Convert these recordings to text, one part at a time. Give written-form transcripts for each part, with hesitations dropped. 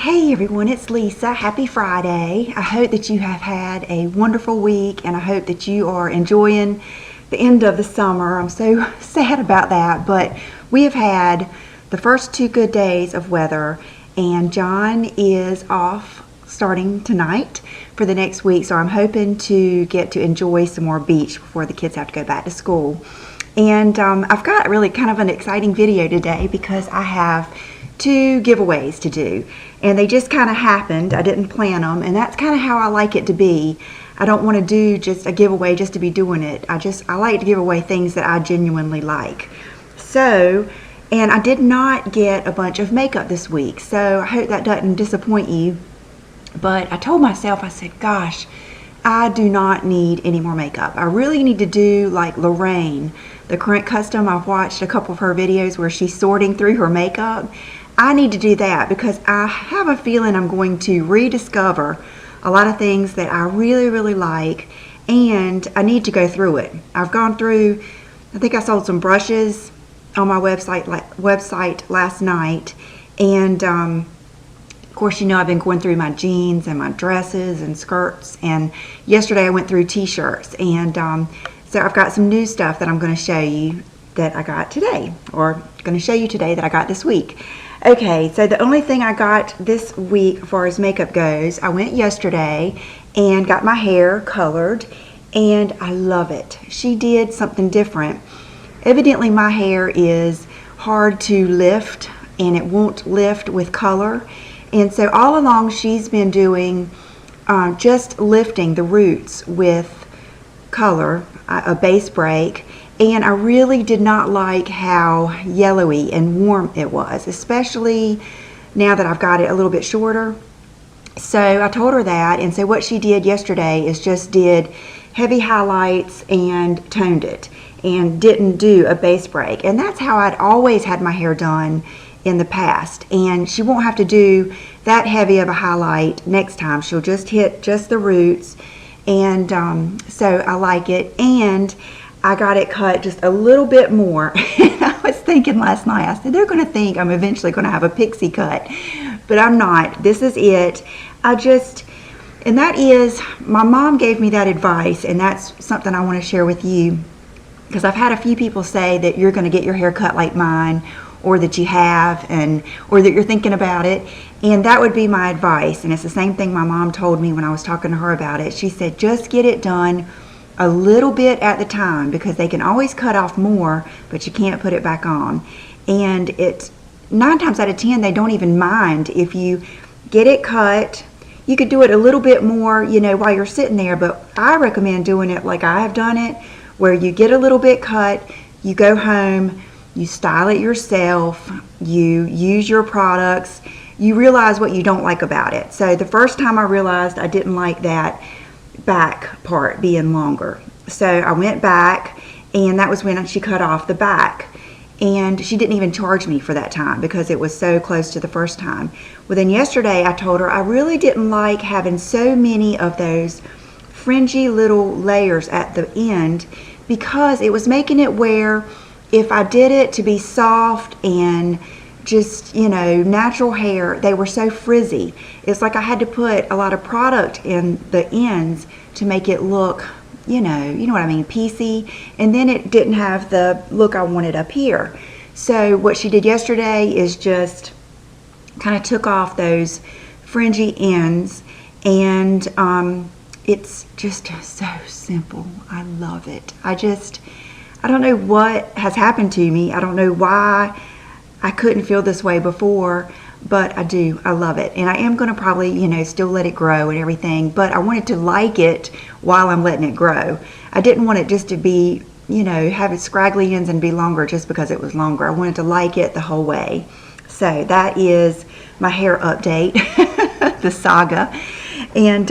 Hey everyone, it's Lisa. Happy Friday. I hope that you have had a wonderful week and I hope that you are enjoying the end of the summer. I'm so sad about that, but we have had the first 2 good days of weather and John is off starting tonight for the next week, so I'm hoping to get to enjoy some more beach before the kids have to go back to school. And I've got really kind of an exciting video today because I have 2 giveaways to do, and they just kind of happened. I didn't plan them, and that's kind of how I like it to be. I don't want to do just a giveaway just to be doing it. I like to give away things that I genuinely like. So, and I did not get a bunch of makeup this week, so I hope that doesn't disappoint you. But I told myself, I said, gosh, I do not need any more makeup. I really need to do like Lorraine, the Current Custom. I've watched a couple of her videos where she's sorting through her makeup. I need to do that because I have a feeling I'm going to rediscover a lot of things that I really like, and I need to go through it. I've gone through, I think I sold some brushes on my website last night, and of course, you know, I've been going through my jeans and my dresses and skirts, and yesterday I went through t-shirts, and so I've got some new stuff that I'm going to show you that I got today, or going to show you today that I got this week. Okay, so the only thing I got this week as far as makeup goes, I went yesterday and got my hair colored, and I love it. She did something different. Evidently my hair is hard to lift, and it won't lift with color. And so all along she's been doing just lifting the roots with color, a base break, and I really did not like how yellowy and warm it was, especially now that I've got it a little bit shorter. So I told her that, and so what she did yesterday is just did heavy highlights and toned it and didn't do a base break. And that's how I'd always had my hair done in the past, and she won't have to do that heavy of a highlight next time. She'll just hit just the roots, and so I like it. And I got it cut just a little bit more. And I was thinking last night, I said, they're going to think I'm eventually going to have a pixie cut, but I'm not. This is it. And that is, my mom gave me that advice, and that's something I want to share with you, because I've had a few people say that you're going to get your hair cut like mine, or that you have, or that you're thinking about it, and that would be my advice. And it's the same thing my mom told me when I was talking to her about it. She said, just get it done a little bit at the time, because they can always cut off more, but you can't put it back on. And it's 9 times out of 10, they don't even mind if you get it cut. You could do it a little bit more, you know, while you're sitting there, but I recommend doing it like I have done it, where you get a little bit cut, you go home, you style it yourself, you use your products, you realize what you don't like about it. So the first time I realized I didn't like that back part being longer. So I went back, and that was when she cut off the back. And she didn't even charge me for that time because it was so close to the first time. Well, then yesterday I told her I really didn't like having so many of those fringy little layers at the end, because it was making it where if I did it to be soft and just, you know, natural hair, they were so frizzy. It's like I had to put a lot of product in the ends to make it look, you know what I mean, piecey, and then it didn't have the look I wanted up here. So what she did yesterday is just kind of took off those fringy ends, and it's just so simple. I love it. I don't know what has happened to me. I don't know why I couldn't feel this way before, but I do. I love it. And I am going to probably, you know, still let it grow and everything, but I wanted to like it while I'm letting it grow. I didn't want it just to be, you know, have it scraggly ends and be longer just because it was longer. I wanted to like it the whole way. So that is my hair update, the saga. And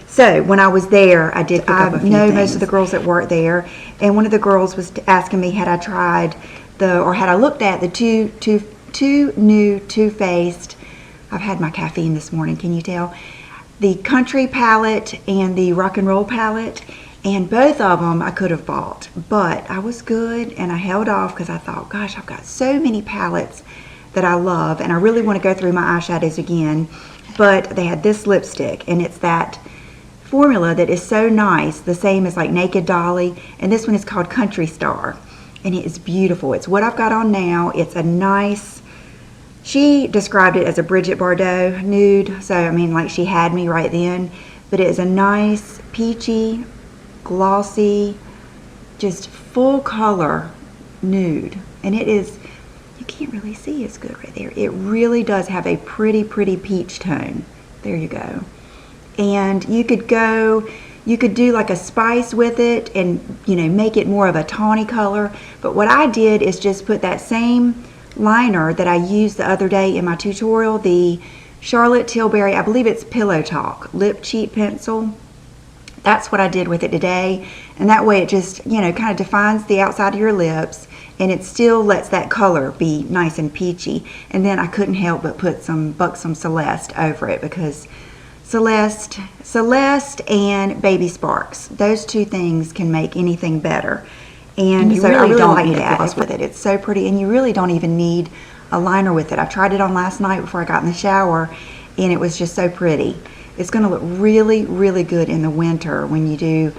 so when I was there, I know most of the girls that work there, and one of the girls was asking me had I tried had I looked at the two new Too Faced, I've had my caffeine this morning, can you tell? The Country palette and the Rock and Roll palette, and both of them I could have bought, but I was good and I held off because I thought, gosh, I've got so many palettes that I love, and I really want to go through my eyeshadows again, but they had this lipstick, and it's that formula that is so nice, the same as like Naked Dolly, and this one is called Country Star, and it is beautiful. It's what I've got on now. It's a nice, she described it as a Bridget Bardot nude, so I mean, like, she had me right then, but it is a nice peachy, glossy, just full color nude, and it is, you can't really see as good right there. It really does have a pretty peach tone. There you go. And you could do like a spice with it and, you know, make it more of a tawny color. But what I did is just put that same liner that I used the other day in my tutorial, the Charlotte Tilbury, I believe it's Pillow Talk Lip Cheat Pencil. That's what I did with it today. And that way it just, you know, kind of defines the outside of your lips, and it still lets that color be nice and peachy. And then I couldn't help but put some Buxom Celeste over it, because Celeste and Baby Sparks, those two things can make anything better. And so I really like that with it. It's so pretty, and you really don't even need a liner with it. I tried it on last night before I got in the shower, and it was just so pretty. It's going to look really good in the winter when you do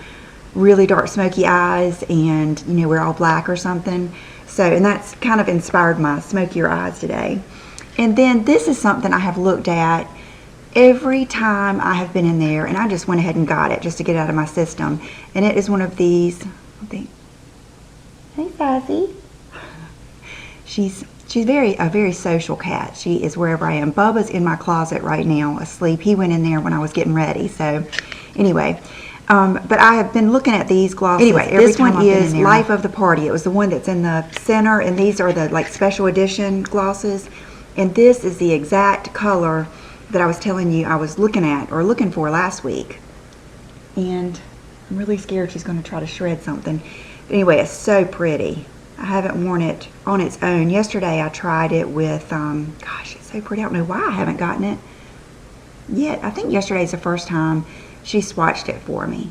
really dark smoky eyes and, you know, wear all black or something. So, and that's kind of inspired my smokier eyes today. And then this is something I have looked at every time I have been in there, and I just went ahead and got it just to get it out of my system. And it is one of these, I think, hey Sassy. She's a very social cat. She is wherever I am. Bubba's in my closet right now asleep. He went in there when I was getting ready. So anyway, but I have been looking at these glosses. Anyway, this one is Life of the Party. It was the one that's in the center, and these are the like special edition glosses. And this is the exact color that I was telling you I was looking for last week. And I'm really scared she's going to try to shred something. But anyway, it's so pretty. I haven't worn it on its own. Yesterday I tried it with, gosh, it's so pretty. I don't know why I haven't gotten it yet. I think yesterday's the first time she swatched it for me.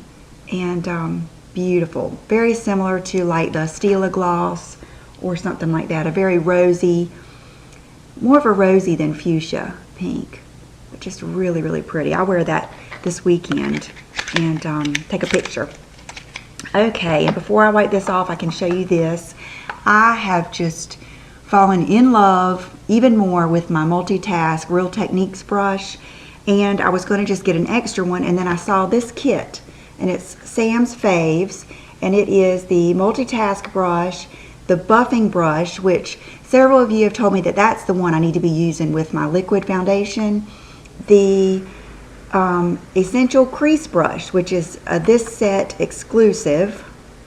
And beautiful. Very similar to like the Stila gloss or something like that. A very rosy, more of a rosy than fuchsia pink. But just really pretty. I'll wear that this weekend and take a picture. Okay, and before I wipe this off, I can show you this. I have just fallen in love even more with my Multitask Real Techniques brush, and I was going to just get an extra one, and then I saw this kit, and it's Sam's Faves, and it is the Multitask brush, the buffing brush, which several of you have told me that that's the one I need to be using with my liquid foundation, the Essential Crease brush, which is this set exclusive,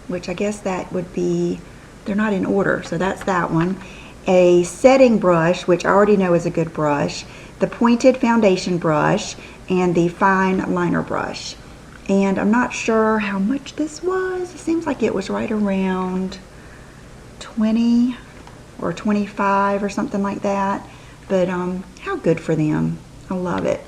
which I guess that would be, they're not in order, so that's that one. A setting brush, which I already know is a good brush, the pointed foundation brush, and the fine liner brush. And I'm not sure how much this was. It seems like it was right around 20 or 25 or something like that. But how good for them. I love it.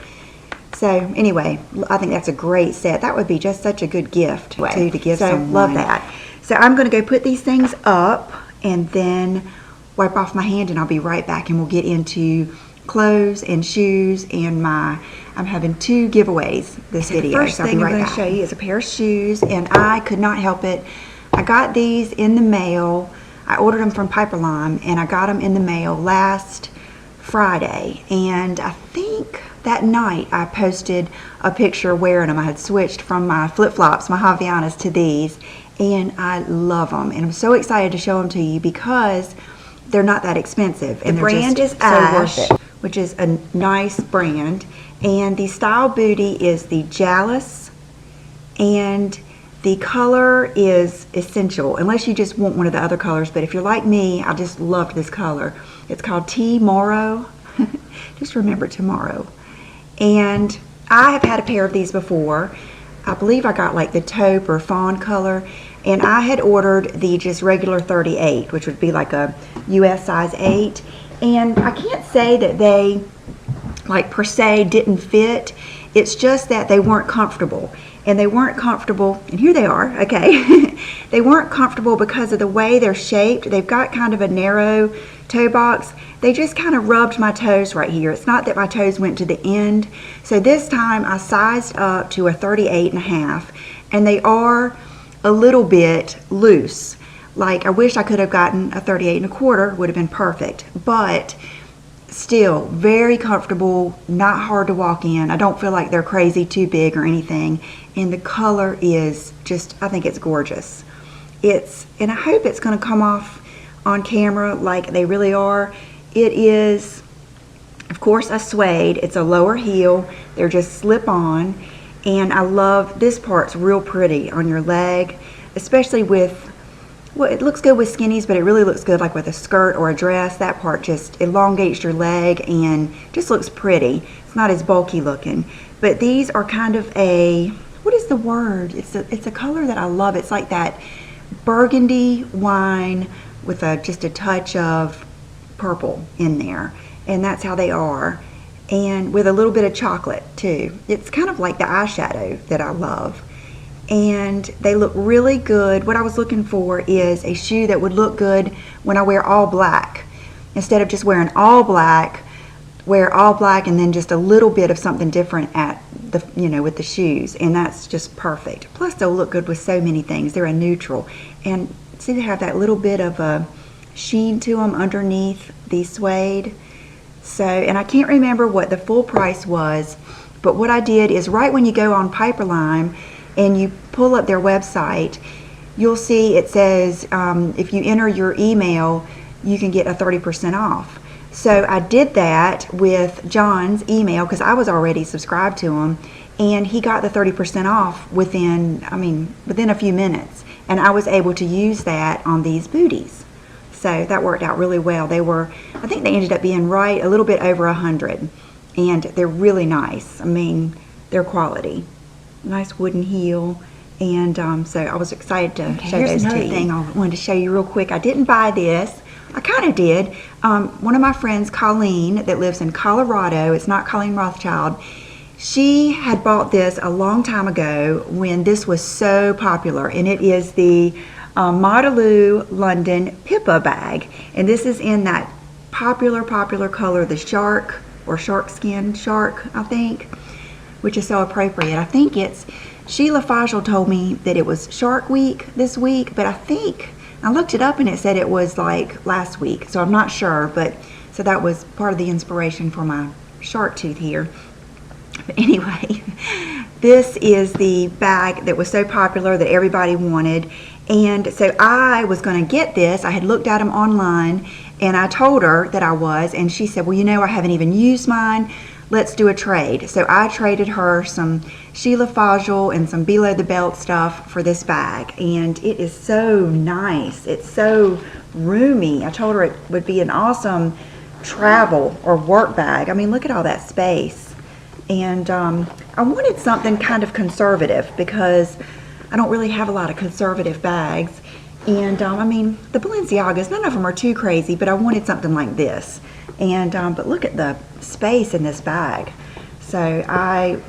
So anyway, I think that's a great set. That would be just such a good gift to give someone. Love that. So I'm going to go put these things up and then wipe off my hand, and I'll be right back, and we'll get into clothes and shoes and I'm having 2 giveaways this video. The first thing I'm going to show you is a pair of shoes, and I could not help it. I got these in the mail. I ordered them from Piperlime, and I got them in the mail last Friday, and I think that night I posted a picture wearing them. I had switched from my flip-flops, my Havaianas, to these, and I love them, and I'm so excited to show them to you because they're not that expensive. And the brand is Ash, which is a nice brand, and the style booty is the Jalis, and the color is Essential, unless you just want one of the other colors. But if you're like me, I just loved this color. It's called Tomorrow. Just remember tomorrow. And I have had a pair of these before. I believe I got like the taupe or fawn color, and I had ordered the just regular 38, which would be like a US size 8. And I can't say that they like per se didn't fit. It's just that they weren't comfortable. and they weren't comfortable, and here they are, okay. They weren't comfortable because of the way they're shaped. They've got kind of a narrow toe box. They just kind of rubbed my toes right here. It's not that my toes went to the end. So this time I sized up to a 38.5, and they are a little bit loose. Like, I wish I could have gotten a 38.25, would have been perfect, but still very comfortable, not hard to walk in. I don't feel like they're crazy too big or anything, and the color is just, I think it's gorgeous. And I hope it's going to come off on camera like they really are. It is, of course, a suede. It's a lower heel. They're just slip on, and I love this part's real pretty on your leg, especially with, well, it looks good with skinnies, but it really looks good like with a skirt or a dress. That part just elongates your leg and just looks pretty. It's not as bulky looking. But these are kind of a, what is the word? It's a color that I love. It's like that burgundy wine with just a touch of purple in there. And that's how they are. And with a little bit of chocolate too. It's kind of like the eyeshadow that I love. And they look really good. What I was looking for is a shoe that would look good when I wear all black. Instead of just wearing all black, wear all black and then just a little bit of something different at the, you know, with the shoes. And that's just perfect. Plus they'll look good with so many things. They're a neutral. And see, they have that little bit of a sheen to them underneath the suede. So, and I can't remember what the full price was, but what I did is right when you go on Piperlime and you pull up their website, you'll see it says if you enter your email, you can get a 30% off. So I did that with John's email because I was already subscribed to him, and he got the 30% off within a few minutes, and I was able to use that on these booties. So that worked out really well. They were, I think they ended up being right a little bit over 100, and they're really nice. I mean, they're quality. Nice wooden heel, and so I was excited to show those to you. Here's another thing I wanted to show you real quick. I didn't buy this. I kind of did. One of my friends, Colleen, that lives in Colorado, it's not Colleen Rothschild, she had bought this a long time ago when this was so popular, and it is the Modeloo London Pippa bag, and this is in that popular color, the shark or shark skin shark, I think, which is so appropriate. I think it's, Sheila Fajl told me that it was Shark Week this week, but I think, I looked it up and it said it was like last week, so I'm not sure, but so that was part of the inspiration for my shark tooth here. But anyway, this is the bag that was so popular that everybody wanted, and so I was going to get this. I had looked at them online, and I told her that I was, and she said, well, you know, I haven't even used mine. Let's do a trade. So I traded her some Sheila Fajl and some below the belt stuff for this bag, and it is so nice. It's so roomy. I told her it would be an awesome travel or work bag. I mean, look at all that space. And I wanted something kind of conservative because I don't really have a lot of conservative bags. And I mean, the Balenciagas, none of them are too crazy, but I wanted something like this. And but look at the space in this bag. So I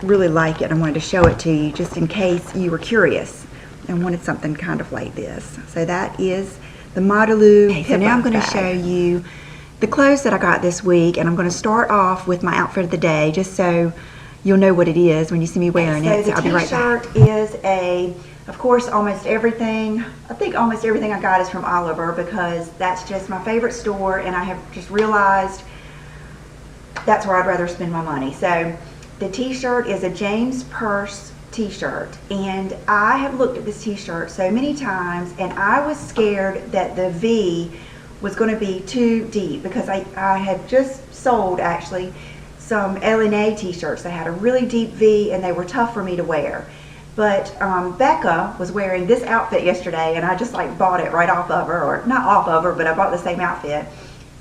really like it. I wanted to show it to you just in case you were curious and wanted something kind of like this. So that is the Modeloo. Okay, so now I'm going to show you the clothes that I got this week, and I'm going to start off with my outfit of the day just so you'll know what it is when you see me wearing it. So I'll be right back. The t-shirt is a, of course, almost everything. I think almost everything I got is from Oliver because that's just my favorite store, and I have just realized that's where I'd rather spend my money. So the t-shirt is a James Purse t-shirt, and I have looked at this t-shirt so many times, and I was scared that the V was going to be too deep because I had just sold actually some LNA t-shirts that had a really deep V, and they were tough for me to wear. But Becca was wearing this outfit yesterday, and I just like bought it right off of her, or not off of her, but I bought the same outfit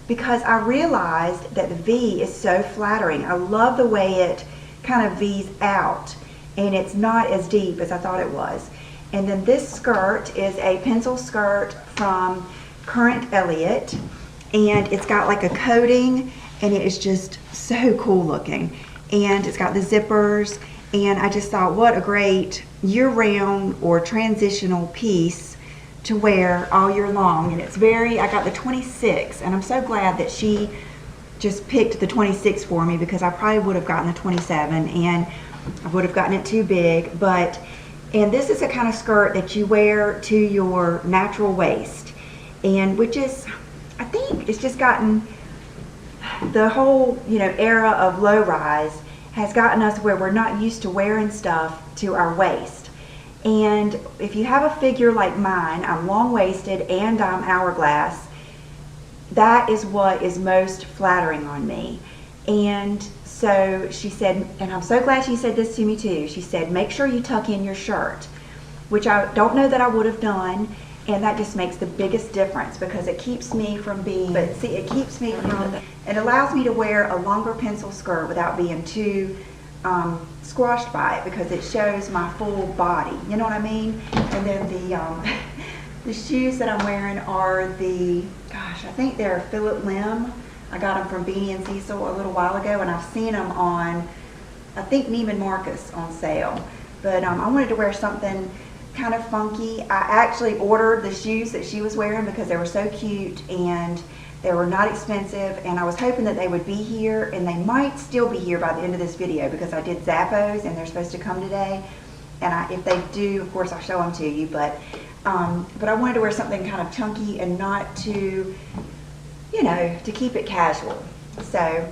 because I realized that the V is so flattering. I love the way it kind of V's out, and it's not as deep as I thought it was. And then this skirt is a pencil skirt from Current Elliott, and it's got like a coating, and it is just so cool looking. And it's got the zippers, And I just thought, what a great year-round or transitional piece to wear all year long. And it's very, I got the 26, and I'm so glad that she just picked the 26 for me, because I probably would have gotten the 27 and I would have gotten it too big. And this is a kind of skirt that you wear to your natural waist, and which is, I think it's just gotten the whole, you know, era of low rise has gotten us where we're not used to wearing stuff to our waist. And if you have a figure like mine, I'm long-waisted and I'm hourglass, that is what is most flattering on me. And so she said, and I'm so glad she said this to me too, she said, make sure you tuck in your shirt, which I don't know that I would have done, and that just makes the biggest difference, because it keeps me from being, but see, it keeps me from, it allows me to wear a longer pencil skirt without being too squashed by it, because it shows my full body, you know what I mean? And then the shoes that I'm wearing are the, gosh, I think they're Philip Lim. I got them from Beanie and Cecil a little while ago, and I've seen them on, I think, Neiman Marcus on sale. But I wanted to wear something kind of funky. I actually ordered the shoes that she was wearing because they were so cute and they were not expensive, and I was hoping that they would be here, and they might still be here by the end of this video, because I did Zappos and they're supposed to come today. And if they do, of course, I'll show them to you. But I wanted to wear something kind of chunky and not too, you know, to keep it casual. So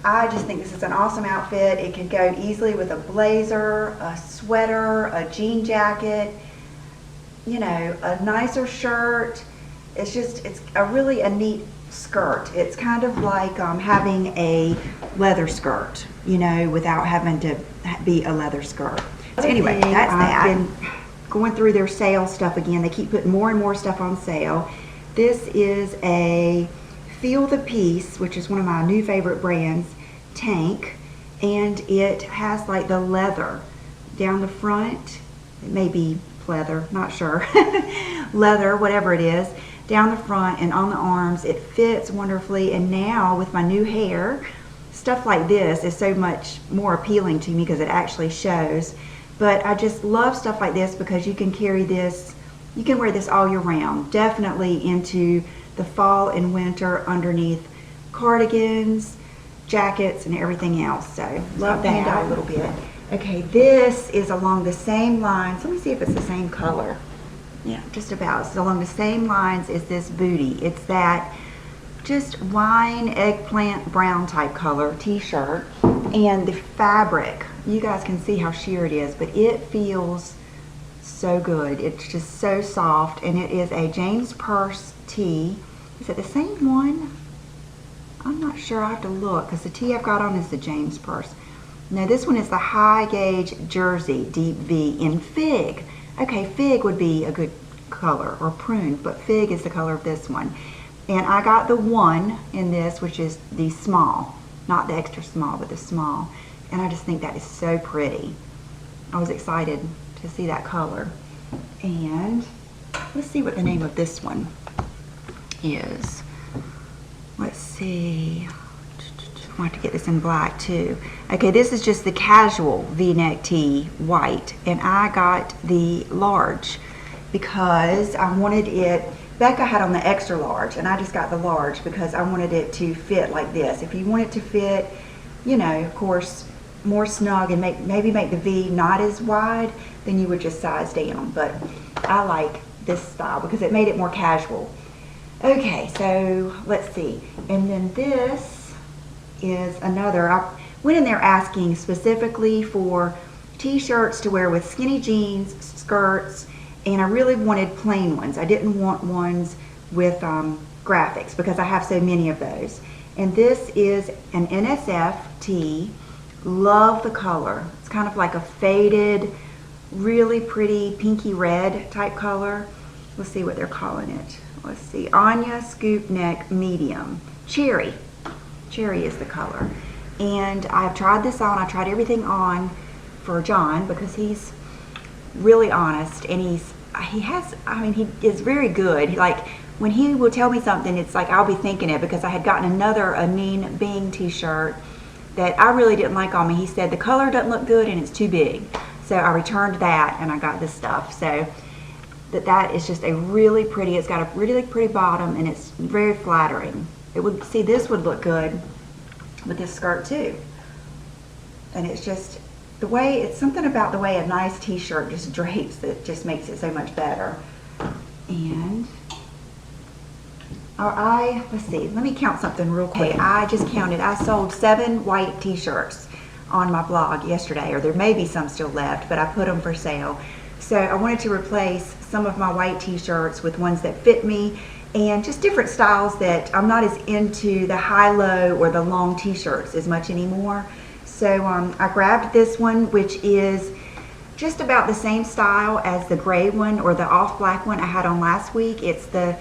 I just think this is an awesome outfit. It could go easily with a blazer, a sweater, a jean jacket, you know, a nicer shirt. It's just, it's really a neat skirt. It's kind of like having a leather skirt, you know, without having to be a leather skirt. So anyway, that's that. I've been going through their sale stuff again. They keep putting more and more stuff on sale. This is a Feel the Piece, which is one of my new favorite brands, Teint, and it has like the leather down the front. It may be leather, not sure. Leather, whatever it is, down the front and on the arms. It fits wonderfully, and now with my new hair, stuff like this is so much more appealing to me because it actually shows. But I just love stuff like this because you can carry this, you can wear this all year round, definitely into the fall and winter underneath cardigans, jackets, and everything else. So love that out a little bit. Okay, this is along the same lines. Let me see if it's the same color. Yeah, just about. It's along the same lines as this booty. It's that just wine eggplant brown type color t-shirt, and the fabric, you guys can see how sheer it is, but it feels so good. It's just so soft, and it is a James Purse tee. Is it the same one? I'm not sure. I have to look, because the tee I've got on is the James Purse. Now this one is the high gauge jersey deep V in fig. Okay, fig would be a good color, or prune, but fig is the color of this one. And I got the one in this, which is the small, not the extra small, but the small. And I just think that is so pretty. I was excited to see that color. And let's see what the name of this one is. Let's see. I want to get this in black too. Okay, this is just the casual V-neck tee, white, and I got the large because I wanted it. Becca had on the extra large, and I just got the large because I wanted it to fit like this. If you want it to fit, you know, of course, more snug and maybe make the V not as wide, then you would just size down. But I like this style because it made it more casual. Okay, so let's see. And then this is another. I went in there asking specifically for t-shirts to wear with skinny jeans, skirts, and I really wanted plain ones. I didn't want ones with graphics because I have so many of those. And this is an NSF tee. Love the color. It's kind of like a faded, really pretty pinky red type color. Let's see what they're calling it. Let's see, Anya Scoop Neck Medium. Cherry. Cherry is the color. And I've tried this on. I tried everything on for John because he's really honest, and he is very good. Like, when he will tell me something, it's like I'll be thinking it, because I had gotten another Anine Bing t-shirt that I really didn't like on me. He said the color doesn't look good and it's too big. So I returned that and I got this stuff. So that is just a really pretty, it's got a really pretty bottom and it's very flattering. It would, see, this would look good with this skirt too. And it's just the way, it's something about the way a nice t-shirt just drapes that just makes it so much better. And let's see, let me count something real quick. I just counted, I sold 7 white t-shirts on my blog yesterday, or there may be some still left, but I put them for sale. So I wanted to replace some of my white t-shirts with ones that fit me and just different styles that I'm not as into the high-low or the long t-shirts as much anymore. So I grabbed this one, which is just about the same style as the gray one or the off black one I had on last week. It's the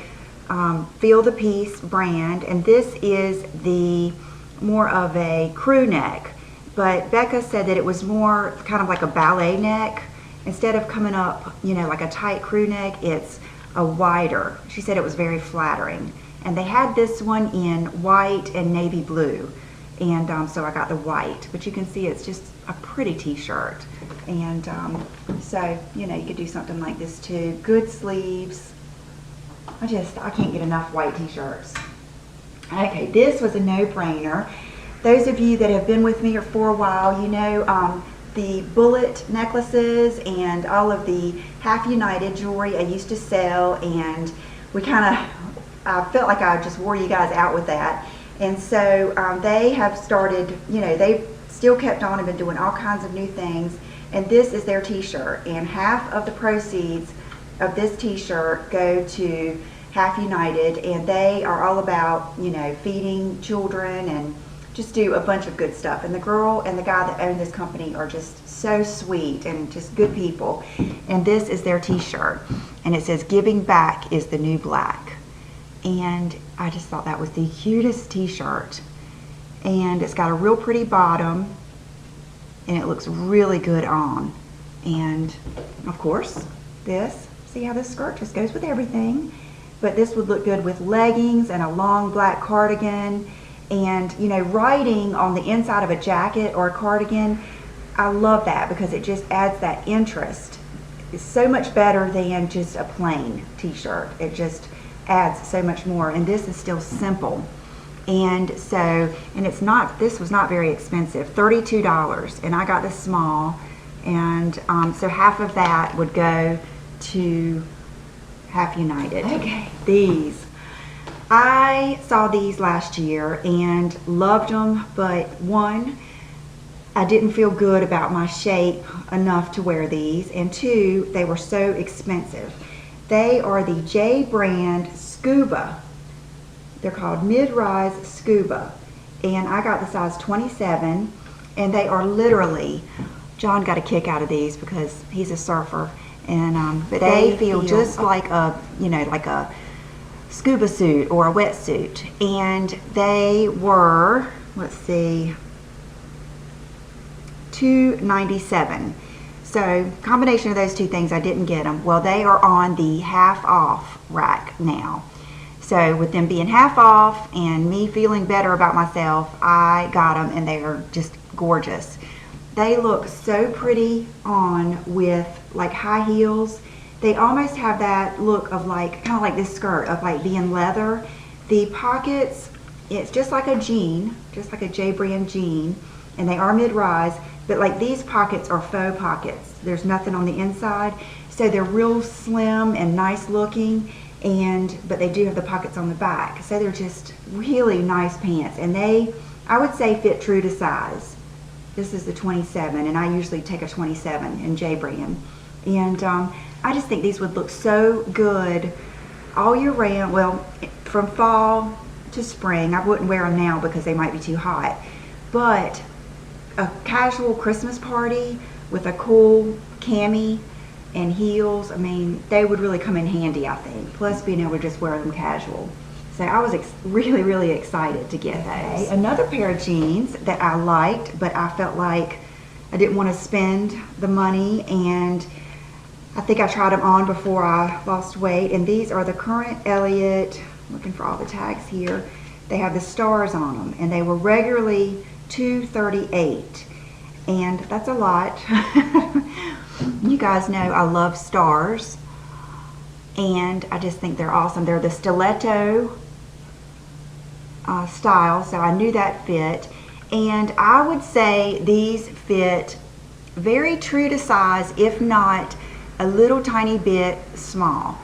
Feel the Peace brand, and this is the more of a crew neck, but Becca said that it was more kind of like a ballet neck. Instead of coming up, you know, like a tight crew neck, it's a wider. She said it was very flattering. And they had this one in white and navy blue. And so I got the white. But you can see it's just a pretty t-shirt. And so, you know, you could do something like this too. Good sleeves. I can't get enough white t-shirts. Okay, this was a no-brainer. Those of you that have been with me for a while, you know, the bullet necklaces and all of the Half United jewelry I used to sell, and I felt like I just wore you guys out with that. And so they have started, you know, they've still kept on and been doing all kinds of new things, and this is their t-shirt, and half of the proceeds of this t-shirt go to Half United, and they are all about, you know, feeding children and just do a bunch of good stuff. And the girl and the guy that own this company are just so sweet and just good people. And this is their t-shirt, and it says "Giving Back is the New Black." And I just thought that was the cutest t-shirt. And it's got a real pretty bottom, and it looks really good on. And of course, this, see how this skirt just goes with everything. But this would look good with leggings and a long black cardigan. And, you know, writing on the inside of a jacket or a cardigan, I love that because it just adds that interest. It's so much better than just a plain t-shirt. It just adds so much more. And this is still simple. And so, and it's not, this was not very expensive, $32. And I got the small. And so half of that would go to Half United. Okay, these. I saw these last year and loved them, but one, I didn't feel good about my shape enough to wear these, and two, they were so expensive. They are the J brand Scuba. They're called mid-rise Scuba, and I got the size 27, and they are literally, John got a kick out of these because he's a surfer, and but they feel just like a, you know, like a scuba suit or a wetsuit. And they were, let's see, $2.97. So combination of those two things, I didn't get them. Well, they are on the half off rack now. So with them being half off and me feeling better about myself, I got them, and they are just gorgeous. They look so pretty on with like high heels. They almost have that look of like, kind of like this skirt, of like being leather. The pockets, it's just like a jean, just like a J brand jean, and they are mid-rise, but like these pockets are faux pockets. There's nothing on the inside. So they're real slim and nice looking, but they do have the pockets on the back. So they're just really nice pants, and they, I would say, fit true to size. This is the 27, and I usually take a 27 in J brand. And I just think these would look so good all year round. Well, from fall to spring. I wouldn't wear them now because they might be too hot. But a casual Christmas party with a cool cami and heels, I mean, they would really come in handy, I think. Plus being able to just wear them casual. So I was really, really excited to get those. Another pair of jeans that I liked, but I felt like I didn't want to spend the money, and I think I tried them on before I lost weight, and these are the Current Elliott, looking for all the tags here. They have the stars on them, and they were regularly $238, and that's a lot. You guys know I love stars, and I just think they're awesome. They're the stiletto style, so I knew that fit, and I would say these fit very true to size, if not a little tiny bit small.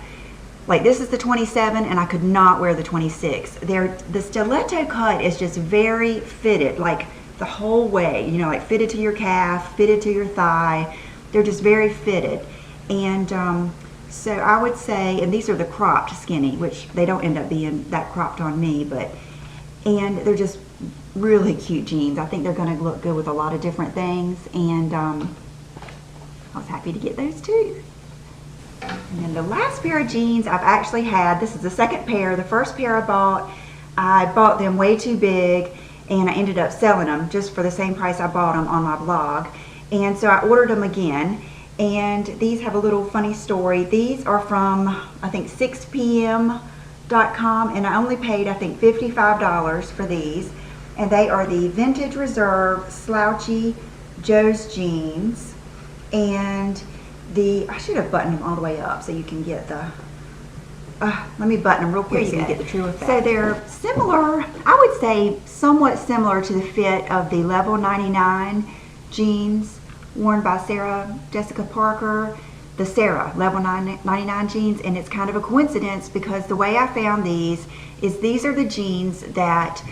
Like this is the 27 and I could not wear the 26. The stiletto cut is just very fitted, like the whole way, you know, like fitted to your calf, fitted to your thigh. They're just very fitted. And so I would say, and these are the cropped skinny, which they don't end up being that cropped on me, and they're just really cute jeans. I think they're going to look good with a lot of different things, and I was happy to get those too. And then the last pair of jeans I've actually had, this is the second pair. The first pair I bought them way too big, and I ended up selling them just for the same price I bought them on my blog. And so I ordered them again, and these have a little funny story. These are from, I think, 6pm.com, and I only paid, I think, $55 for these. And they are the Vintage Reserve Slouchy Joe's jeans, and I should have buttoned them all the way up so you can get the, let me button them real quick so you can get the true effect. So they're similar, I would say somewhat similar to the fit of the Level 99 jeans worn by Sarah Jessica Parker, the Sarah Level 99 jeans, and it's kind of a coincidence because the way I found these is these are the jeans that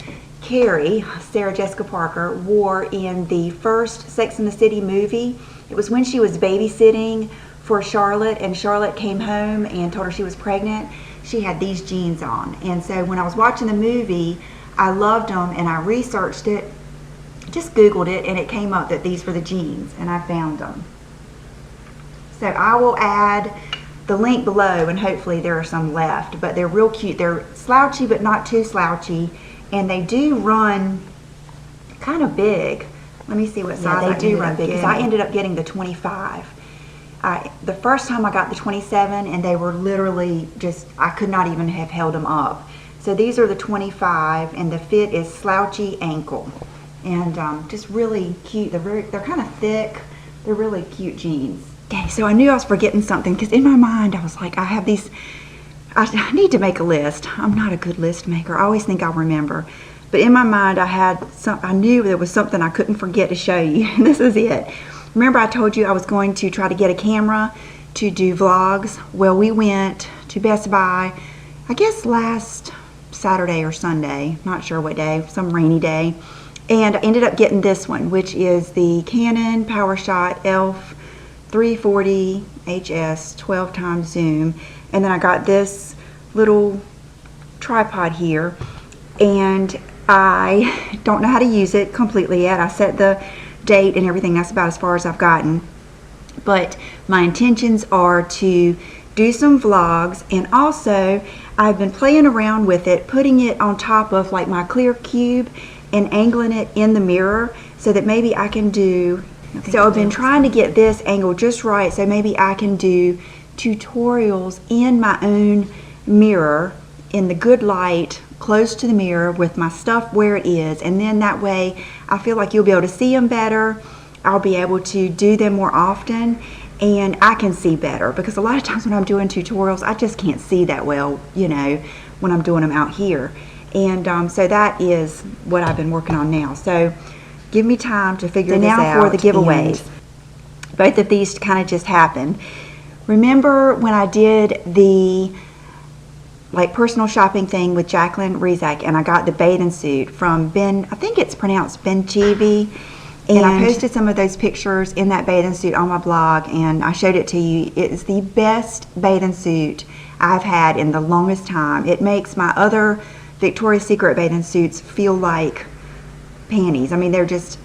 Carrie, Sarah Jessica Parker, wore in the first Sex and the City movie. It was when she was babysitting for Charlotte, and Charlotte came home and told her she was pregnant. She had these jeans on, and so when I was watching the movie, I loved them, and I researched it, just Googled it, and it came up that these were the jeans, and I found them. So I will add the link below, and hopefully there are some left, but they're real cute. They're slouchy, but not too slouchy, and they do run kind of big. Let me see what size they do run big, because I ended up getting the 25. The first time I got the 27, and they were literally just, I could not even have held them up. So these are the 25, and the fit is slouchy ankle, and just really cute. They're kind of thick. They're really cute jeans. Okay, so I knew I was forgetting something, because in my mind I was like, I have these, I need to make a list. I'm not a good list maker. I always think I'll remember. But in my mind, I knew there was something I couldn't forget to show you. And this is it. Remember I told you I was going to try to get a camera to do vlogs? Well, we went to Best Buy, I guess last Saturday or Sunday, not sure what day, some rainy day. And I ended up getting this one, which is the Canon PowerShot ELPH 340 HS 12 times zoom. And then I got this little tripod here, and I don't know how to use it completely yet. I set the date and everything. That's about as far as I've gotten. But my intentions are to do some vlogs, and also I've been playing around with it, putting it on top of like my clear cube and angling it in the mirror so that maybe I can do, so I've been trying to get this angle just right so maybe I can do tutorials in my own mirror in the good light close to the mirror with my stuff where it is, and then that way I feel like you'll be able to see them better. I'll be able to do them more often, and I can see better, because a lot of times when I'm doing tutorials I just can't see that well, you know, when I'm doing them out here. And so that is what I've been working on now. So give me time to figure this out. Now for the giveaways. Both of these kind of just happened. Remember when I did the like personal shopping thing with Jacqueline Rezak, and I got the bathing suit from I think it's pronounced Bentevi, and I posted some of those pictures in that bathing suit on my blog, and I showed it to you. It is the best bathing suit I've had in the longest time. It makes my other Victoria's Secret bathing suits feel like panties. I mean, they're just,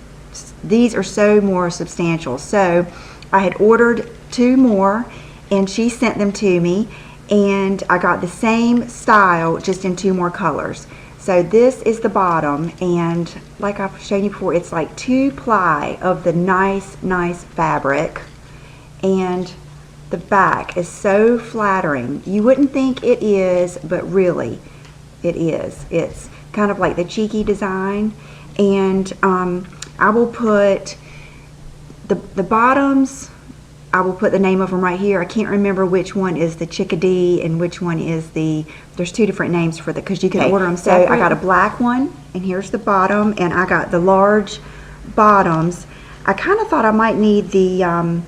these are so more substantial. So I had ordered 2 more, and she sent them to me, and I got the same style just in 2 more colors. So this is the bottom, and like I've shown you before, it's like 2-ply of the nice fabric, and the back is so flattering. You wouldn't think it is, but really it is. It's kind of like the cheeky design, And I will put the bottoms, I will put the name of them right here. I can't remember which one is the chickadee and which one is there's two different names for because you can order them separate. So I got a black one, and here's the bottom, and I got the large bottoms. I kind of thought I might need the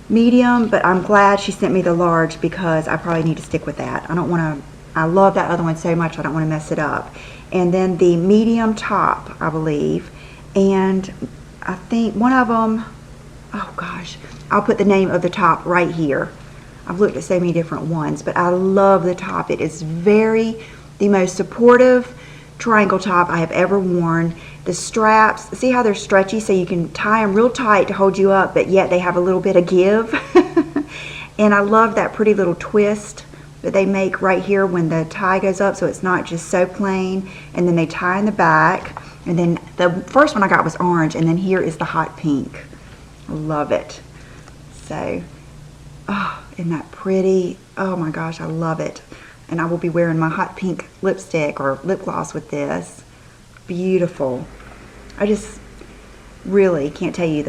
medium, but I'm glad she sent me the large because I probably need to stick with that. I love that other one so much, I don't want to mess it up. And then the medium top, I believe, and I think one of them, oh gosh, I'll put the name of the top right here. I've looked at so many different ones, but I love the top. It is the most supportive triangle top I have ever worn. The straps, see how they're stretchy, so you can tie them real tight to hold you up, but yet they have a little bit of give. And I love that pretty little twist that they make right here when the tie goes up, so it's not just so plain. And then they tie in the back. And then the first one I got was orange, and then here is the hot pink. I love it. So, oh, isn't that pretty? Oh my gosh, I love it. And I will be wearing my hot pink lipstick or lip gloss with this. Beautiful. I just really can't tell you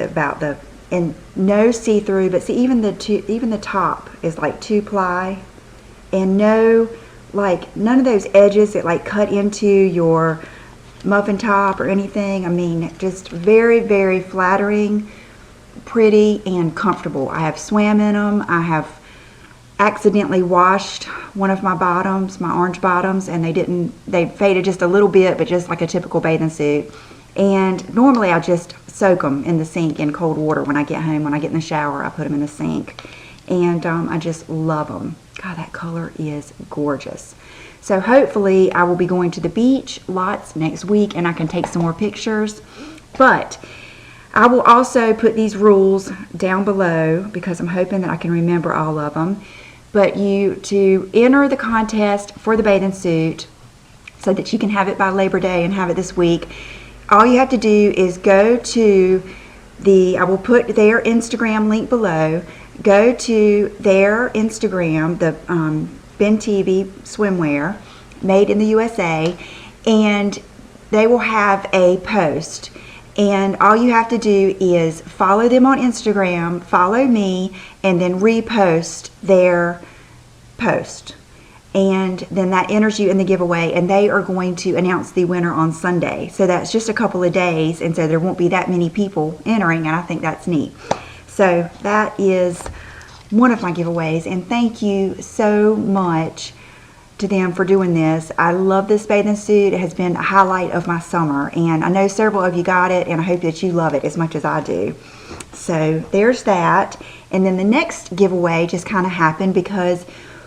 and no see-through, but see, even the top is like 2-ply, and no, like, none of those edges that like cut into your muffin top or anything. I mean, just very, very flattering, pretty, and comfortable. I have swam in them. I have accidentally washed one of my bottoms, my orange bottoms, and they faded just a little bit, but just like a typical bathing suit. And normally I just soak them in the sink in cold water when I get home. When I get in the shower, I put them in the sink. And I just love them. God, that color is gorgeous. So hopefully I will be going to the beach lots next week, and I can take some more pictures. But I will also put these rules down below because I'm hoping that I can remember all of them. But to enter the contest for the bathing suit so that you can have it by Labor Day and have it this week, all you have to do is go to I will put their Instagram link below. Go to their Instagram, the Bentevi Swimwear, made in the USA, and they will have a post. And all you have to do is follow them on Instagram, follow me, and then repost their post. And then that enters you in the giveaway, and they are going to announce the winner on Sunday. So that's just a couple of days, and so there won't be that many people entering, and I think that's neat. So that is one of my giveaways, and thank you so much to them for doing this. I love this bathing suit. It has been a highlight of my summer, and I know several of you got it, and I hope that you love it as much as I do. So there's that. And then the next giveaway just kind of happened because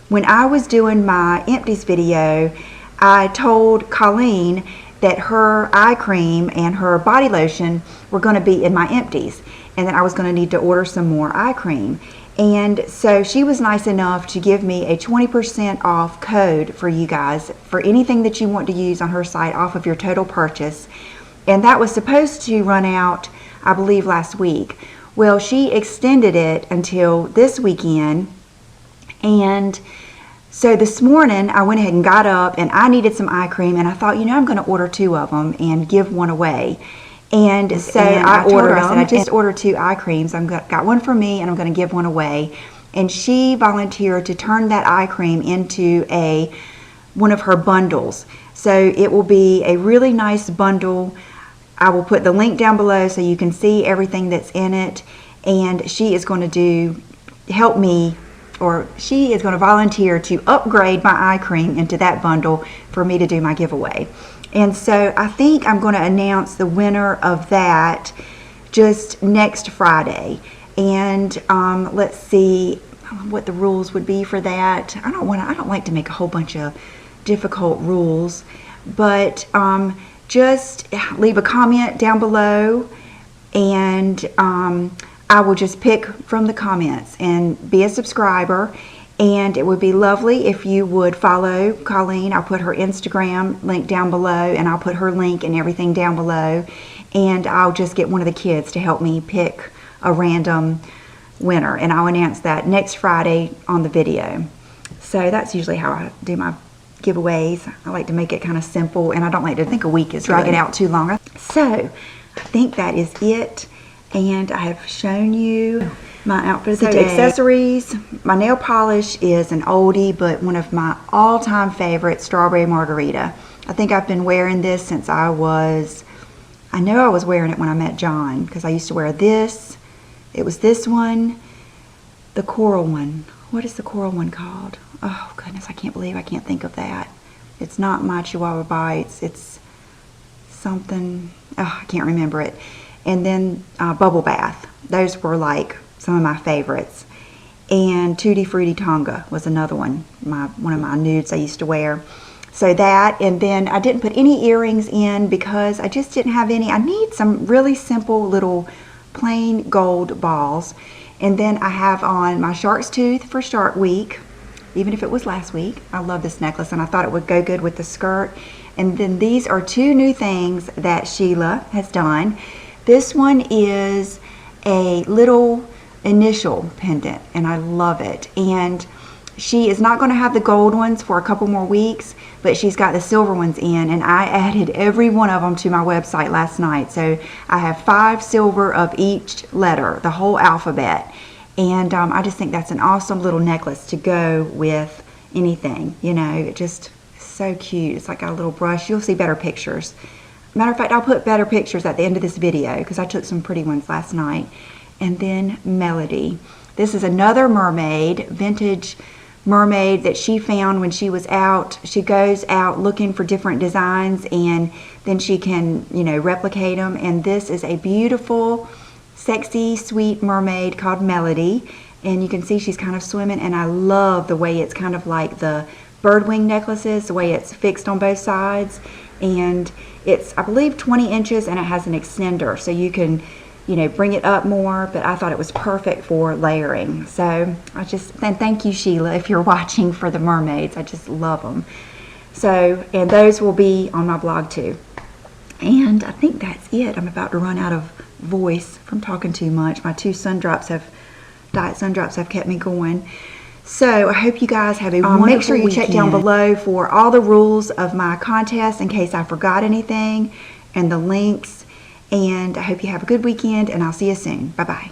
when I was doing my empties video, I told Colleen that her eye cream and her body lotion were going to be in my empties, and that I was going to need to order some more eye cream. And so she was nice enough to give me a 20% off code for you guys for anything that you want to use on her site off of your total purchase. And that was supposed to run out, I believe, last week. Well, she extended it until this weekend. And so this morning I went ahead and got up, and I needed some eye cream, and I thought, you know, I'm going to order 2 of them and give one away. And so I ordered them. I just ordered 2 eye creams. Got one for me, and I'm going to give one away. And she volunteered to turn that eye cream into one of her bundles. So it will be a really nice bundle. I will put the link down below so you can see everything that's in it. And she is going to help me, or she is going to volunteer to upgrade my eye cream into that bundle for me to do my giveaway. And so I think I'm going to announce the winner of that just next Friday. And let's see what the rules would be for that. I don't like to make a whole bunch of difficult rules, but just leave a comment down below, and I will just pick from the comments and be a subscriber. And it would be lovely if you would follow Colleen. I'll put her Instagram link down below, and I'll put her link and everything down below. And I'll just get one of the kids to help me pick a random winner. And I'll announce that next Friday on the video. So that's usually how I do my giveaways. I like to make it kind of simple, and I don't like to think a week is drag it out too long. So I think that is it, and I have shown you my outfit of the day. Accessories, my nail polish is an oldie, but one of my all-time favorites, Strawberry Margarita. I think I've been wearing this since I know I was wearing it when I met John, because I used to wear this. It was this one, the coral one. What is the coral one called? Oh goodness, I can't believe I can't think of that. It's not my Chihuahua Bites. It's something, oh, I can't remember it. And then Bubble Bath. Those were like some of my favorites. And Tutti Frutti Tonga was another one, one of my nudes I used to wear. So that, and then I didn't put any earrings in because I just didn't have any. I need some really simple little plain gold balls. And then I have on my shark's tooth for Shark Week, even if it was last week. I love this necklace, and I thought it would go good with the skirt. And then these are two new things that Sheila has done. This one is a little initial pendant, and I love it. And she is not going to have the gold ones for a couple more weeks, but she's got the silver ones in, and I added every one of them to my website last night. So I have 5 silver of each letter, the whole alphabet. And I just think that's an awesome little necklace to go with anything. You know, it just so cute. It's like got a little brush. You'll see better pictures. Matter of fact, I'll put better pictures at the end of this video because I took some pretty ones last night. And then Melody. This is another mermaid, vintage mermaid that she found when she was out. She goes out looking for different designs, and then she can, you know, replicate them. And this is a beautiful, sexy, sweet mermaid called Melody. And you can see she's kind of swimming, and I love the way it's kind of like the bird wing necklaces, the way it's fixed on both sides. And it's, I believe, 20 inches, and it has an extender, so you can, you know, bring it up more, but I thought it was perfect for layering. So I just, and thank you, Sheila, if you're watching, for the mermaids. I just love them. So, and those will be on my blog too. And I think that's it. I'm about to run out of voice from talking too much. My 2 diet sun drops have kept me going. So I hope you guys have a wonderful Make sure you check down below for all the rules of my contest in case I forgot anything, and the links. And I hope you have a good weekend, and I'll see you soon. Bye-bye.